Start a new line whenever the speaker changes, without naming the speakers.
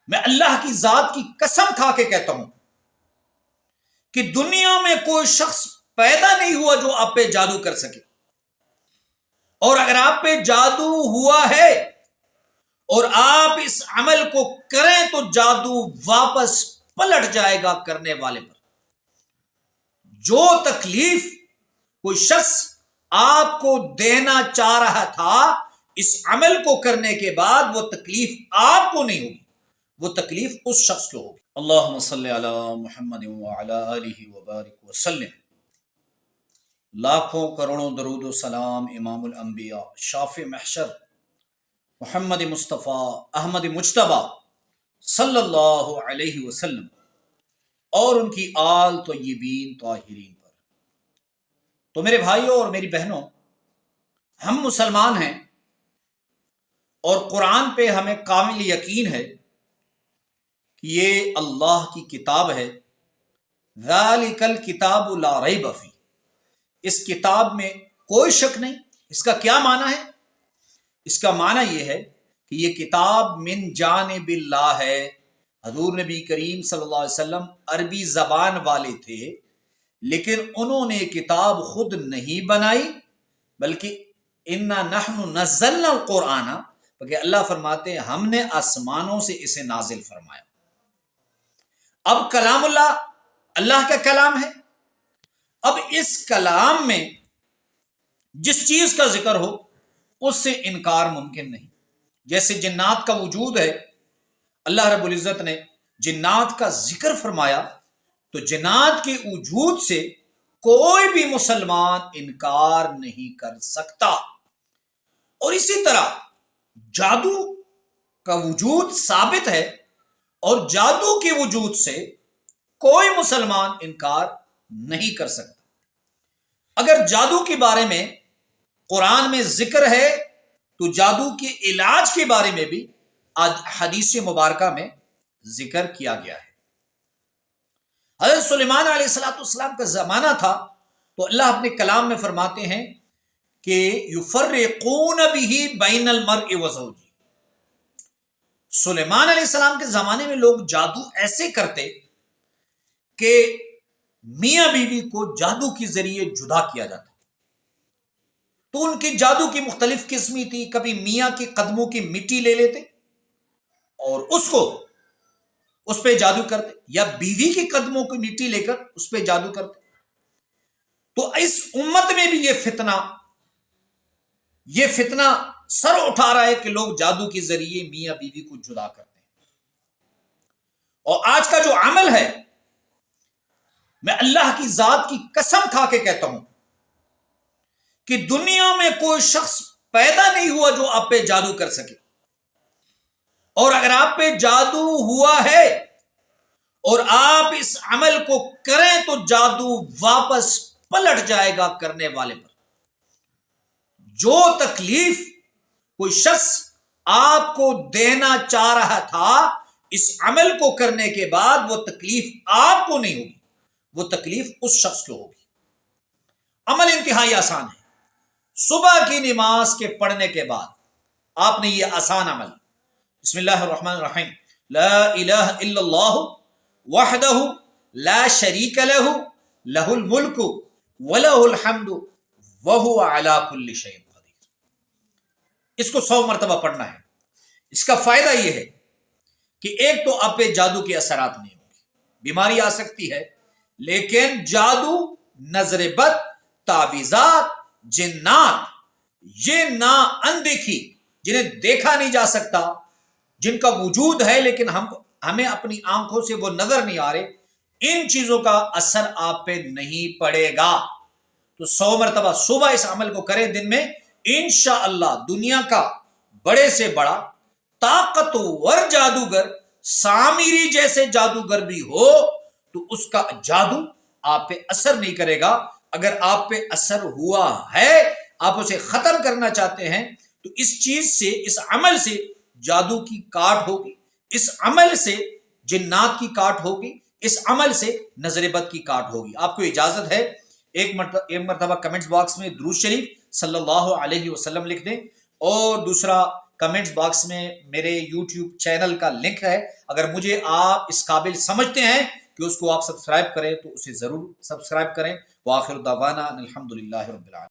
میں اللہ کی ذات کی قسم کھا کے کہتا ہوں کہ دنیا میں کوئی شخص پیدا نہیں ہوا جو آپ پہ جادو کر سکے، اور اگر آپ پہ جادو ہوا ہے اور آپ اس عمل کو کریں تو جادو واپس پلٹ جائے گا کرنے والے پر۔ جو تکلیف کوئی شخص آپ کو دینا چاہ رہا تھا اس عمل کو کرنے کے بعد، وہ تکلیف آپ کو نہیں ہوگی، وہ تکلیف اس شخص کو ہوگی۔ اللہم صلی علی محمد وعلی آلہ وبارک وسلم۔ لاکھوں کروڑوں درود و سلام امام الانبیاء، شافع محشر، محمد مصطفیٰ احمد مجتبیٰ صلی اللہ علیہ وسلم اور ان کی آل طیبین طاہرین پر۔ تو میرے بھائیوں اور میری بہنوں، ہم مسلمان ہیں اور قرآن پہ ہمیں کامل یقین ہے کہ یہ اللہ کی کتاب ہے۔ ذالک الکتاب لا ریب فیہ، اس کتاب میں کوئی شک نہیں۔ اس کا کیا معنی ہے؟ اس کا معنی یہ ہے کہ یہ کتاب من جانب اللہ ہے۔ حضور نبی کریم صلی اللہ علیہ وسلم عربی زبان والے تھے، لیکن انہوں نے کتاب خود نہیں بنائی، بلکہ انا نحن نزلنا القرآن، بلکہ اللہ فرماتے ہیں ہم نے آسمانوں سے اسے نازل فرمایا۔ اب کلام اللہ اللہ کا کلام ہے۔ اب اس کلام میں جس چیز کا ذکر ہو اس سے انکار ممکن نہیں۔ جیسے جنات کا وجود ہے، اللہ رب العزت نے جنات کا ذکر فرمایا، تو جنات کے وجود سے کوئی بھی مسلمان انکار نہیں کر سکتا۔ اور اسی طرح جادو کا وجود ثابت ہے، اور جادو کے وجود سے کوئی مسلمان انکار نہیں کر سکتا۔ اگر جادو کے بارے میں قرآن میں ذکر ہے تو جادو کے علاج کے بارے میں بھی حدیث مبارکہ میں ذکر کیا گیا ہے۔ حضرت سلیمان علیہ السلام کا زمانہ تھا تو اللہ اپنے کلام میں فرماتے ہیں کہ یفرقون بہ بین المرء وزوجہ۔ سلیمان علیہ السلام کے زمانے میں لوگ جادو ایسے کرتے کہ میاں بیوی کو جادو کے ذریعے جدا کیا جاتا۔ تو ان کی جادو کی مختلف قسمیں تھی۔ کبھی میاں کے قدموں کی مٹی لے لیتے اور اس پہ جادو کرتے، یا بیوی کے قدموں کی مٹی لے کر اس پہ جادو کرتے۔ تو اس امت میں بھی یہ فتنہ سر اٹھا رہا ہے کہ لوگ جادو کے ذریعے میاں بیوی کو جدا کرتے ہیں۔ اور آج کا جو عمل ہے، میں اللہ کی ذات کی قسم کھا کے کہتا ہوں کہ دنیا میں کوئی شخص پیدا نہیں ہوا جو آپ پہ جادو کر سکے، اور اگر آپ پہ جادو ہوا ہے اور آپ اس عمل کو کریں تو جادو واپس پلٹ جائے گا کرنے والے پر۔ جو تکلیف کوئی شخص آپ کو دینا چاہ رہا تھا اس عمل کو کرنے کے بعد، وہ تکلیف آپ کو نہیں ہوگی، وہ تکلیف اس شخص کو ہوگی۔ عمل انتہائی آسان ہے۔ صبح کی نماز کے پڑھنے کے بعد آپ نے یہ آسان عمل، بسم اللہ الرحمن الرحیم، لا الہ الا اللہ وحدہ لا شریک لہ لہ الملک ولہ الحمد وہو علی کل شیء قدیر۔ اس کو 100 مرتبہ پڑھنا ہے۔ اس کا فائدہ یہ ہے کہ ایک تو آپ پہ جادو کے اثرات نہیں ہوں گے، بیماری آ سکتی ہے، لیکن جادو، نظر بد، تعویذات، جنات، یہ نا اندیکھی، جنہیں دیکھا نہیں جا سکتا، جن کا وجود ہے لیکن ہمیں اپنی آنکھوں سے وہ نظر نہیں آ رہے، ان چیزوں کا اثر آپ پہ نہیں پڑے گا۔ تو 100 مرتبہ صبح اس عمل کو کریں دن میں، انشاءاللہ دنیا کا بڑے سے بڑا طاقتور جادوگر، سامری جیسے جادوگر بھی ہو تو اس کا جادو آپ پہ اثر نہیں کرے گا۔ اگر آپ پہ اثر ہوا ہے، آپ اسے ختم کرنا چاہتے ہیں، تو اس چیز سے، اس عمل سے جادو کی کاٹ ہوگی، اس عمل سے جنات کی کاٹ ہوگی، اس عمل سے نظر بد کی کاٹ ہوگی۔ آپ کو اجازت ہے ایک مرتبہ کمنٹس باکس میں درود شریف صلی اللہ علیہ وسلم لکھ دیں، اور دوسرا کمنٹس باکس میں میرے یوٹیوب چینل کا لنک ہے، اگر مجھے آپ اس قابل سمجھتے ہیں کہ اس کو آپ سبسکرائب کریں تو اسے ضرور سبسکرائب کریں۔ وآخر دعوانا ان الحمد للہ رب العالمین۔